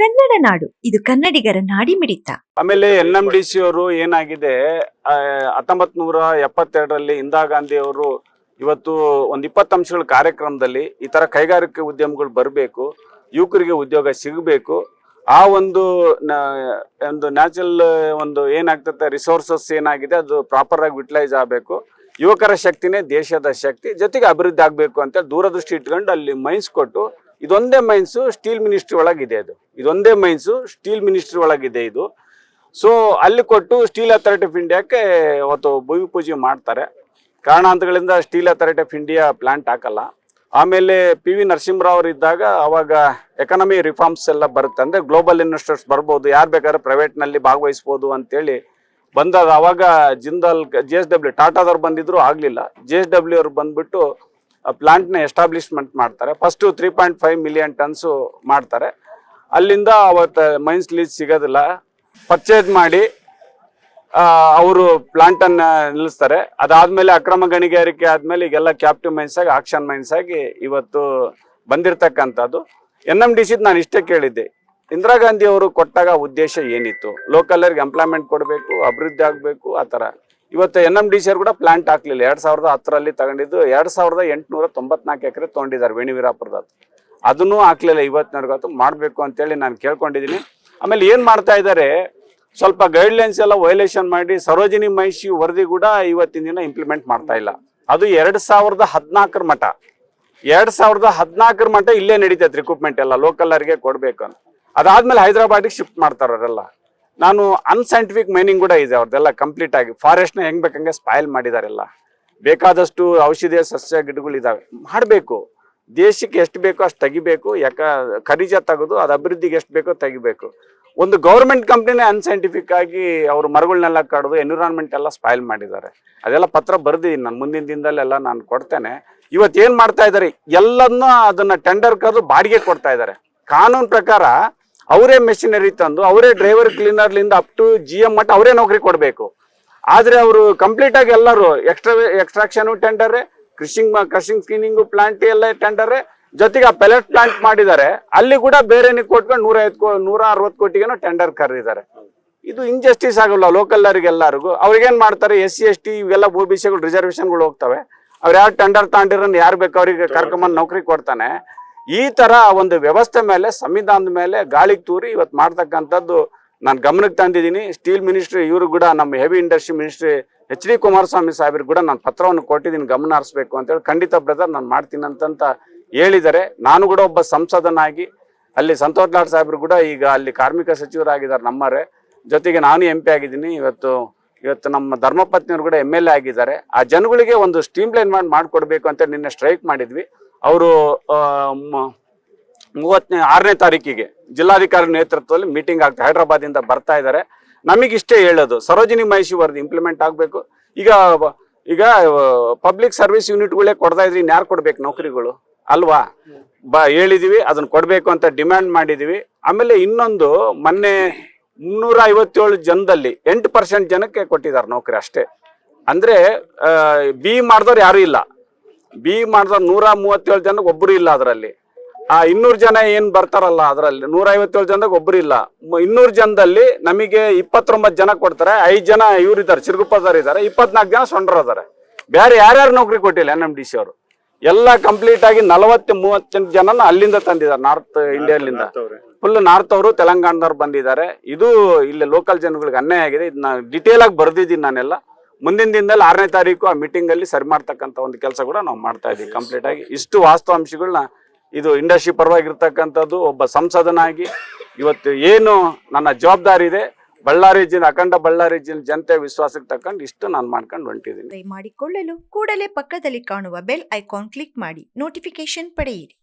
ಕನ್ನಡ ನಾಡು, ಇದು ಕನ್ನಡಿಗರ ನಾಡಿಮಿಡಿತ. ಆಮೇಲೆ NMDC ಅವರು ಏನಾಗಿದೆ 1972ರಲ್ಲಿ ಇಂದಿರಾ ಗಾಂಧಿ ಅವರು ಇವತ್ತು ಒಂದು 20 ಅಂಶಗಳ ಕಾರ್ಯಕ್ರಮದಲ್ಲಿ ಈ ತರ ಕೈಗಾರಿಕೆ ಉದ್ಯಮಗಳು ಬರಬೇಕು, ಯುವಕರಿಗೆ ಉದ್ಯೋಗ ಸಿಗಬೇಕು, ಆ ಒಂದು ನ್ಯಾಚುರಲ್ ಒಂದು ಏನಾಗ್ತದೆ ರಿಸೋರ್ಸಸ್ ಏನಾಗಿದೆ ಅದು ಪ್ರಾಪರ್ ಆಗಿ ಯುಟಿಲೈಸ್ ಆಗಬೇಕು, ಯುವಕರ ಶಕ್ತಿನೇ ದೇಶದ ಶಕ್ತಿ, ಜೊತೆಗೆ ಅಭಿವೃದ್ಧಿ ಆಗಬೇಕು ಅಂತ ದೂರದೃಷ್ಟಿ ಇಟ್ಕೊಂಡು ಅಲ್ಲಿ ಮೈನ್ಸ್ ಕೊಟ್ಟು ಇದೊಂದೇ ಮೈನ್ಸು ಸ್ಟೀಲ್ ಮಿನಿಸ್ಟ್ರಿ ಒಳಗಿದೆ, ಇದೊಂದೇ ಮೈನ್ಸು ಸ್ಟೀಲ್ ಮಿನಿಸ್ಟ್ರಿ ಒಳಗಿದೆ ಇದು. ಸೊ ಅಲ್ಲಿ ಕೊಟ್ಟು ಸ್ಟೀಲ್ ಅಥಾರಿಟಿ ಆಫ್ ಇಂಡಿಯಾಕ್ಕೆ ಅವತ್ತು ಭೂಮಿ ಪೂಜೆ ಮಾಡ್ತಾರೆ. ಕಾರಣಾಂತರಗಳಿಂದ steel authority of India plant ಹಾಕಲ್ಲ. ಆಮೇಲೆ PV ನರಸಿಂಹರಾವ್ ಅವರು ಇದ್ದಾಗ ಅವಾಗ ಎಕಾನಮಿ ರಿಫಾರ್ಮ್ಸ್ ಎಲ್ಲ ಬರುತ್ತೆ, ಅಂದರೆ ಗ್ಲೋಬಲ್ ಇನ್ವೆಸ್ಟರ್ಸ್ ಬರ್ಬೋದು, ಯಾರು ಬೇಕಾದ್ರೆ ಪ್ರೈವೇಟ್ನಲ್ಲಿ ಭಾಗವಹಿಸ್ಬೋದು ಅಂತೇಳಿ ಬಂದಾಗ ಅವಾಗ ಜಿಂದಾಲ್ JSW ಟಾಟಾದವ್ರು ಬಂದಿದ್ರು, ಆಗಲಿಲ್ಲ. JSW ಅವ್ರು ಬಂದ್ಬಿಟ್ಟು ಪ್ಲಾಂಟ್ನ ಎಸ್ಟಾಬ್ಲಿಷ್ಮೆಂಟ್ ಮಾಡ್ತಾರೆ. ಫಸ್ಟು 3.5 ಮಿಲಿಯನ್ ಟನ್ಸು ಮಾಡ್ತಾರೆ. ಅಲ್ಲಿಂದ ಅವತ್ತು ಮೈನ್ಸ್ ಲೀಸ್ ಸಿಗೋದಿಲ್ಲ, ಪರ್ಚೇಸ್ ಮಾಡಿ ಅವರು ಪ್ಲಾಂಟನ್ನು ನಿಲ್ಲಿಸ್ತಾರೆ. ಅದಾದಮೇಲೆ ಅಕ್ರಮ ಗಣಿಗಾರಿಕೆ ಆದಮೇಲೆ ಈಗೆಲ್ಲ ಕ್ಯಾಪ್ಟಿವ್ ಮೈನ್ಸ್ ಆಗಿ ಆಕ್ಷನ್ ಮೈನ್ಸ್ ಆಗಿ ಇವತ್ತು ಬಂದಿರತಕ್ಕಂಥದ್ದು. NMDC ನಾನು ಇಷ್ಟೇ ಕೇಳಿದ್ದೆ, ಇಂದಿರಾ ಗಾಂಧಿ ಅವರು ಕೊಟ್ಟಾಗ ಉದ್ದೇಶ ಏನಿತ್ತು? ಲೋಕಲರಿಗೆ ಎಂಪ್ಲಾಯ್ಮೆಂಟ್ ಕೊಡಬೇಕು, ಅಭಿವೃದ್ಧಿ ಆಗಬೇಕು, ಆ ಥರ. ಇವತ್ತು NMDC ಅವರು ಕೂಡ ಪ್ಲಾಂಟ್ ಹಾಕಲಿಲ್ಲ. 2010ರಲ್ಲಿ ತಗೊಂಡಿದ್ದು 2894 ಎಕರೆ ತೊಗೊಂಡಿದ್ದಾರೆ ವೇಣಿವೀರಾಪುರದ. ಅದನ್ನೂ ಹಾಕ್ಲಿಲ್ಲ. ಇವತ್ತಿನವರೆಗೂ ಮಾಡಬೇಕು ಅಂತೇಳಿ ನಾನು ಕೇಳ್ಕೊಂಡಿದ್ದೀನಿ. ಆಮೇಲೆ ಏನು ಮಾಡ್ತಾ ಇದ್ದಾರೆ, ಸ್ವಲ್ಪ ಗೈಡ್ಲೈನ್ಸ್ ಎಲ್ಲ ವೈಲೇಷನ್ ಮಾಡಿ ಸರೋಜಿನಿ ಮಹಿಷಿ ವರದಿ ಕೂಡ ಇವತ್ತಿನ ದಿನ ಇಂಪ್ಲಿಮೆಂಟ್ ಮಾಡ್ತಾ ಇಲ್ಲ. ಅದು 2014 ಮಠ, 2014 ಮಠ ಇಲ್ಲೇ ನಡೀತೈತೆ ರಿಕ್ರೂಟ್ಮೆಂಟ್ ಎಲ್ಲ ಲೋಕಲರಿಗೆ ಕೊಡಬೇಕು ಅಂತ. ಅದಾದ್ಮೇಲೆ ಹೈದರಾಬಾದಿಗೆ ಶಿಫ್ಟ್ ಮಾಡ್ತಾರವರೆಲ್ಲ. ನಾನು ಅನ್ಸೈಂಟಿಫಿಕ್ ಮೈನಿಂಗ್ ಕೂಡ ಇದೆ ಅವ್ರದ್ದೆಲ್ಲ ಕಂಪ್ಲೀಟ್ ಆಗಿ. ಫಾರೆಸ್ಟ್ನ ಹೆಂಗ್ ಬೇಕಂಗೆ ಸ್ಪಾಯಿಲ್ ಮಾಡಿದಾರೆಲ್ಲ. ಬೇಕಾದಷ್ಟು ಔಷಧೀಯ ಸಸ್ಯ ಗಿಡಗಳಿದಾವೆ, ಮಾಡಬೇಕು. ದೇಶಕ್ಕೆ ಎಷ್ಟು ಬೇಕೋ ಅಷ್ಟು ತೆಗಿಬೇಕು. ಖನಿಜ ತೆಗೆದು ಅದು ಅಭಿವೃದ್ಧಿಗೆ ಎಷ್ಟು ಬೇಕೋ ತೆಗಿಬೇಕು. ಒಂದು ಗೌರ್ಮೆಂಟ್ ಕಂಪ್ನಿನೇ ಅನ್ಸೈಂಟಿಫಿಕ್ ಆಗಿ ಅವರು ಮರಗಳನ್ನೆಲ್ಲ ಕಡಿದು ಎನ್ವಿರಾನ್ಮೆಂಟ್ ಎಲ್ಲ ಸ್ಪಾಯಿಲ್ ಮಾಡಿದ್ದಾರೆ. ಅದೆಲ್ಲ ಪತ್ರ ಬರೆದಿದ್ದೀನಿ ನಾನು, ಮುಂದಿನ ದಿನದಲ್ಲೆಲ್ಲ ನಾನು ಕೊಡ್ತೇನೆ. ಇವತ್ತು ಏನು ಮಾಡ್ತಾ ಇದ್ದಾರೆ, ಎಲ್ಲದನ್ನ ಅದನ್ನ ಟೆಂಡರ್ ಕರೆದು ಬಾಡಿಗೆ ಕೊಡ್ತಾ ಇದ್ದಾರೆ. ಕಾನೂನು ಪ್ರಕಾರ ಅವರೇ ಮೆಷಿನರಿ ತಂದು ಅವರೇ ಡ್ರೈವರ್ ಕ್ಲೀನರ್ಲಿಂದ ಅಪ್ ಟು GM ಮಟ್ಟ ಅವರೇ ನೌಕರಿ ಕೊಡಬೇಕು. ಆದರೆ ಅವರು ಕಂಪ್ಲೀಟ್ ಆಗಿ ಎಲ್ಲರೂ ಎಕ್ಸ್ಟ್ರಾಕ್ಷನು ಟೆಂಡರೇ, ಕ್ರಷಿಂಗ್ ಕ್ಲೀನಿಂಗು ಪ್ಲಾಂಟ್ ಎಲ್ಲ ಟೆಂಡರೇ, ಜೊತೆಗೆ ಆ ಪೆಲೆಟ್ ಪ್ಲಾಂಟ್ ಮಾಡಿದ್ದಾರೆ. ಅಲ್ಲಿ ಕೂಡ ಬೇರೆನಿಗೆ ಕೊಟ್ಕೊಂಡು 160 ಕೋಟಿಗೇನೋ ಟೆಂಡರ್ ಕರೆದಿದ್ದಾರೆ. ಇದು ಇಂಜಸ್ಟಿಸ್ ಆಗಲ್ಲ ಲೋಕಲ್ನರಿಗೆ ಎಲ್ಲರಿಗೂ. ಅವ್ರಿಗೇನು ಮಾಡ್ತಾರೆ, SC ST ಇವೆಲ್ಲ OBCಗಳು ರಿಸರ್ವೇಷನ್ಗಳು ಹೋಗ್ತವೆ. ಅವ್ರು ಯಾರು ಟೆಂಡರ್ ತಗೊಂಡಿರೋನು ಯಾರು ಬೇಕು ಅವ್ರಿಗೆ ಕರ್ಕೊಂಬಂದು ನೌಕರಿ ಕೊಡ್ತಾನೆ. ಈ ತರ ಒಂದು ವ್ಯವಸ್ಥೆ ಮೇಲೆ, ಸಂವಿಧಾನದ ಮೇಲೆ ಗಾಳಿಗೆ ತೂರಿ ಇವತ್ತು ಮಾಡ್ತಕ್ಕಂಥದ್ದು ನಾನು ಗಮನಕ್ಕೆ ತಂದಿದ್ದೀನಿ. ಸ್ಟೀಲ್ ಮಿನಿಸ್ಟ್ರಿ ಇವರು ಕೂಡ, ನಮ್ಮ heavy industry ministry HD Kumaraswamy ಸಾಹೇಬ್ರಿಗೆ ಕೂಡ ನಾನು ಪತ್ರವನ್ನು ಕೊಟ್ಟಿದ್ದೀನಿ, ಗಮನ ಹರಿಸ್ಬೇಕು ಅಂತೇಳಿ. ಖಂಡಿತ ಬ್ರದರ್ ನಾನು ಮಾಡ್ತೀನಿ ಅಂತಂತ ಹೇಳಿದ್ದಾರೆ. ನಾನು ಕೂಡ ಒಬ್ಬ ಸಂಸದನಾಗಿ, ಅಲ್ಲಿ ಸಂತೋಷ್ ಲಾಡ್ ಸಾಹೇಬ್ರು ಕೂಡ ಈಗ ಅಲ್ಲಿ ಕಾರ್ಮಿಕ ಸಚಿವರಾಗಿದ್ದಾರೆ ನಮ್ಮರೇ, ಜೊತೆಗೆ ನಾನು MP ಆಗಿದ್ದೀನಿ. ಇವತ್ತು ನಮ್ಮ ಧರ್ಮಪತ್ನಿಯವರು ಕೂಡ MLA ಆಗಿದ್ದಾರೆ. ಆ ಜನಗಳಿಗೆ ಒಂದು ಸ್ಟ್ರೀಮ್ ಲೈನ್ ಮಾಡಿಕೊಡ್ಬೇಕು ಅಂತ ನಿನ್ನೆ ಸ್ಟ್ರೈಕ್ ಮಾಡಿದ್ವಿ. ಅವರು 6ನೇ ತಾರೀಕಿಗೆ ಜಿಲ್ಲಾಧಿಕಾರಿ ನೇತೃತ್ವದಲ್ಲಿ ಮೀಟಿಂಗ್ ಆಗ್ತದೆ, ಹೈದರಾಬಾದಿಂದ ಬರ್ತಾ ಇದ್ದಾರೆ. ನಮಗಿಷ್ಟೇ ಹೇಳೋದು, ಸರೋಜಿನಿ ಮಹಿಷಿ ವರದಿ ಇಂಪ್ಲಿಮೆಂಟ್ ಆಗಬೇಕು. ಈಗ ಪಬ್ಲಿಕ್ ಸರ್ವಿಸ್ ಯೂನಿಟ್ಗಳೇ ಕೊಡ್ತಾ ಇದ್ರಿ, ಇನ್ಯಾರು ಕೊಡ್ಬೇಕು ನೌಕರಿಗಳು ಅಲ್ವಾ? ಹೇಳಿದೀವಿ, ಅದನ್ನ ಕೊಡಬೇಕು ಅಂತ ಡಿಮ್ಯಾಂಡ್ ಮಾಡಿದೀವಿ. ಆಮೇಲೆ ಇನ್ನೊಂದು, ಮೊನ್ನೆ 357 ಜನದಲ್ಲಿ 8% ಜನಕ್ಕೆ ಕೊಟ್ಟಿದ್ದಾರೆ ನೌಕರಿ ಅಷ್ಟೇ. ಅಂದ್ರೆ BE ಮಾಡಿದವ್ರು ಯಾರು ಇಲ್ಲ. BE ಮಾಡಿದವ್ರು 137 ಜನಕ್ಕೆ ಒಬ್ಬರು ಇಲ್ಲ. ಅದರಲ್ಲಿ 200 ಜನ ಏನ್ ಬರ್ತಾರಲ್ಲ, ಅದರಲ್ಲಿ 157 ಜನದಾಗ ಒಬ್ಬರು ಇಲ್ಲ. 200 ಜನದಲ್ಲಿ ನಮಗೆ 29 ಜನ ಕೊಡ್ತಾರೆ. 5 ಜನ ಇವ್ರಿದ್ದಾರೆ, ಚಿರುಗುಪ್ಪದವ್ರು ಇದ್ದಾರೆ, 24 ಜನ ಸೊಂಡ್ರು ಇದಾರೆ. ಬೇರೆ ಯಾರ್ಯಾರು ನೌಕರಿ ಕೊಟ್ಟಿಲ್ಲ NMDC ಅವರು. ಎಲ್ಲ ಕಂಪ್ಲೀಟ್ ಆಗಿ 40-30 ಜನನ ಅಲ್ಲಿಂದ ತಂದಿದ್ದಾರೆ, ನಾರ್ತ್ ಇಂಡಿಯಾಲಿಂದ. ಫುಲ್ ನಾರ್ತ್ ಅವರು, ತೆಲಂಗಾಣದವ್ರು ಬಂದಿದ್ದಾರೆ. ಇದು ಇಲ್ಲಿ ಲೋಕಲ್ ಜನಗಳಿಗೆ ಅನ್ಯಾಯ ಆಗಿದೆ. ಇದನ್ನ ಡಿಟೇಲ್ ಆಗಿ ಬರ್ದಿದ್ದೀನಿ ನಾನೆಲ್ಲ. ಮುಂದಿನ ದಿನದಲ್ಲಿ 6ನೇ ತಾರೀಕು ಆ ಮೀಟಿಂಗ್ ಅಲ್ಲಿ ಸರಿ ಮಾಡ್ತಕ್ಕಂಥ ಒಂದು ಕೆಲಸ ಕೂಡ ನಾವು ಮಾಡ್ತಾ ಇದ್ದೀವಿ ಕಂಪ್ಲೀಟ್ ಆಗಿ. ಇಷ್ಟು ವಾಸ್ತವಾಂಶಗಳನ್ನ, ಇದು ಇಂಡಸ್ಟ್ರಿ ಪರವಾಗಿರ್ತಕ್ಕಂಥದ್ದು ಒಬ್ಬ ಸಂಸದನಾಗಿ ಇವತ್ತು ಏನು ನನ್ನ ಜವಾಬ್ದಾರಿ ಇದೆ, ಅಖಂಡ ಬಳ್ಳಾರಿ ಜಿಲ್ಲೆ ಜನತೆ ವಿಶ್ವಾಸಕ್ಕೆ ತಕ್ಕಂಡು ಇಷ್ಟು ನಾನು ಮಾಡ್ಕೊಂಡು ಹೊಂಟಿದ್ದೀನಿ. ಮಾಡಿಕೊಳ್ಳಲು ಕೂಡಲೇ ಪಕ್ಕದಲ್ಲಿ ಕಾಣುವ ಬೆಲ್ ಐಕಾನ್ ಕ್ಲಿಕ್ ಮಾಡಿ ನೋಟಿಫಿಕೇಶನ್ ಪಡೆಯಿರಿ.